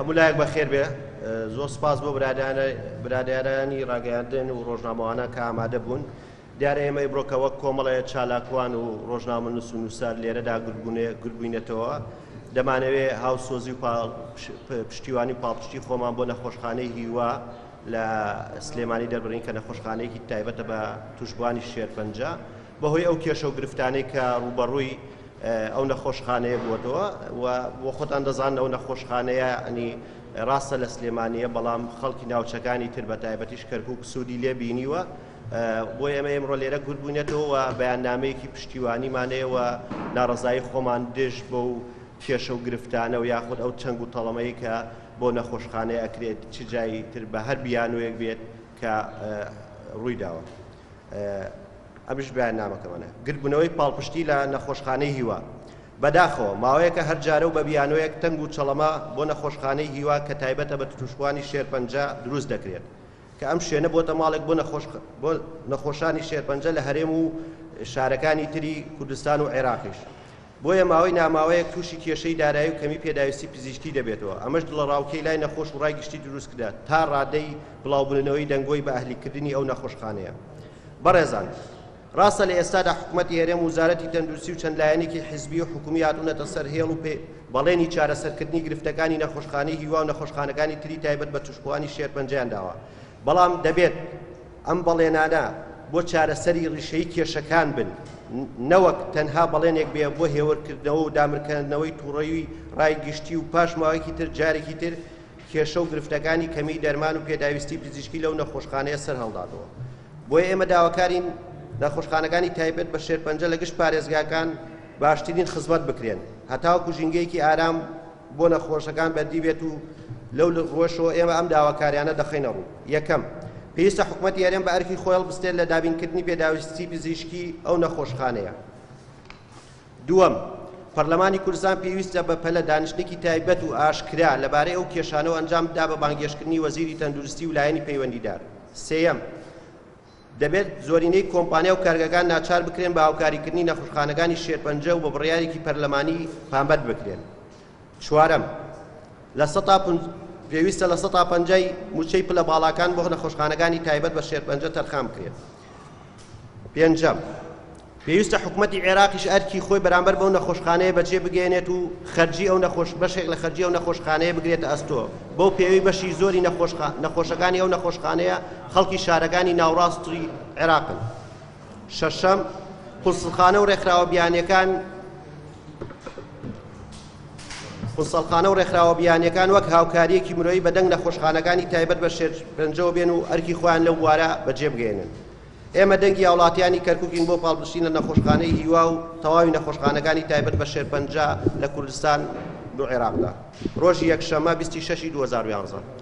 هەموو لایەک بەخێر بێ زۆر سپاس بۆ برادێرانی ڕاگەیاندن و ڕۆژنامەوانە کە ئامادە بوون دیارە ئێمە بڕۆکەوە کۆمەڵەیە چالاکوان و ڕۆژنامەنووس و نووسار لێرەدا گربووینێتەوە دەمانەوێت هاوسۆزی و پشتیوانی پاڵپشتی خۆمان بۆ نەخۆشخانەی هیوا لە سلێمانی دەربڕین کە نەخۆشخانەیەکی تایبەتە بە توشبوانی شێرپەنجە بەهۆی ئەو کێشە و گرفتانەی کە ڕوبەڕووی ئەو نەخۆشخانەیە بووەتەوە و بۆ خۆتان دەزانن ئەو نەخۆشخانەیە ئەنی ڕاستە لە سلێمانیە بەڵام خەڵکی ناوچەکانی تر بە تایبەتیش کەرکووک سوودی لێ بینیوە بۆ ئێمە ئێمڕۆ لێرە گوربوونێتەوە و بەیاننامەیەکی پشتیوانیمانەیە و ناڕزایی خۆمان دێژ بۆ و کێشە و گرفتانە و یاخود ئەو چەنگ و تەڵەمەی کە بۆ نەخۆشخانەیە ئەکرێت چ جایی تر بە هەر بیانوەیەک بێت کە ڕوویداوە ئەمش بەیاننامەکەمانە گرتبوونەوەی پاڵپشتی لە نەخۆشخانەی هیوا بەداخەوە ماوەیەکە هەر جارە و بە بیانوەیەک تەنگ و چەڵەما بۆ نەخۆشخانەی هیوا کە تایبەتە بە توشبوانی شێرپەنجە دروست دەکرێت کە ئەم شوێنە بۆتە ماڵێک بۆ نەخۆشانی شێرپەنجە لە هەرێم و شارەکانی تری کوردستان و عێراقیش بۆیە ماوەی ناماوەیەک تووشی کێشەی دارایی و کەمی پێداویستی پزیشکی دەبێتەوە ئەمەش لە ڕاوکەی لای نەخۆش و ڕای گشتی دروست کرا تا ڕادەی بڵاوبوونەوەی دەنگۆی بە ئەهلیکردنی ئەو نەخۆشخانەیە بەڕێزان ڕاستە لە ئێستادا حکوومەتی هەرێم وزارەتی تەندروستی و چەند لایەنێکی حیزبی و حکومی هاتوونەتە سەر هێڵ و بەڵێنی چارەسەرکردنی گرفتەکانی نەخۆشخانەی هیوا و نەخۆشخانەکانی تری تایبەت بە توشبوانی شێرپەنجەیان داوە بەڵام دەبێت ئەم بەڵێنانە بۆ چارەسەری ڕیشەی کێشەکان بن نەوەک تەنها بەڵێنێک بێ بۆ هێوەرکردنەوە و دامرکردنەوەی تووڕەوی ڕای گشتی و پاش ماوەیەکی تر جارێکی تر کێشە و گرفتەکانی کەمی دەرمان و پێداویستی پزیشکی لەو نەخۆشخانەیە سەر هەڵداتەوە بۆیە ئێمە داواکارین نەخۆشخانەکانی تایبەت بە شێرپەنجە لە گشت پارێزگاکان باشترین خزمەت بکرێن هەتاوەکو ژینگەیەکی ئارام بۆ نەخۆشەکان بەردی بێت و لەو ڕۆژەوە ئێمە ئەم داواکاریانە دەخینە ڕوو یەکەم پێویستە حکوومەتی هەرێم بە ئەرکی خۆی هەڵبستێت لە دابینکردنی پێداویستی پزیشکی ئەو نەخۆشخانەیە دووەم پەرلەمانی کوردستان پێویستە بە پەلە دانیشتێکی تایبەت و ئاشکرا لەبارەی ئەو کێشانەوە ئەنجام بدا بە بانگێشکردنی وەزیری تەندروستی و لایەنی پەیوەندیدار سێەم دەبێت زۆرینەی کۆمپانیا و کارگەکان ناچار بکرێن بە هاوکاریکردنی نەخۆشخانەکانی شێرپەنجە و بە بڕیارێکی پەرلەمانی پامبەت بکرێن چوارەم پێویستە لە 150 موچەی پلە باڵاکان بۆ نەخۆشخانەکانی تایبەت بە شێرپەنجە تەرخام بکرێت پێنجەم پێویستە حکوومەتی عێراقیش ئەرکی خۆی بەرامبەر بەو نەخۆشخانەیە بەجێ بگەێنێت و خەرجی ئەو بەشێک لە خەرجی ئەو نەخۆشخانەیە بگرێتە ئەستۆ بەو پێوەی بەشی زۆری نەخۆشەکانی ئەو نەخۆشخانەیە خەڵکی شارەکانی ناوڕاستی عێراقن شەشەم قوسڵخانە و ڕێکخراوە بیانیەکان قوسڵخانە و ڕێکخراوە بیانیەکان وەک هاوکاریەکی مرۆیی بەدەنگ نەخۆشخانەکانی تایبەت بە شێرپەنجەوە بێن و ئەرکی خۆیان لەو بوارە بەجێ بگەێنن ئێمە دەنگی هاوڵاتیانی کەرکووکین بۆ پاڵپشتین لە نەخۆشخانەی هیوا و تەواوی نەخۆشخانەکانی تایبەت بە شێرپەنجە لە کوردستان و عێراقدا ڕۆژی یەکشەمە 26 2011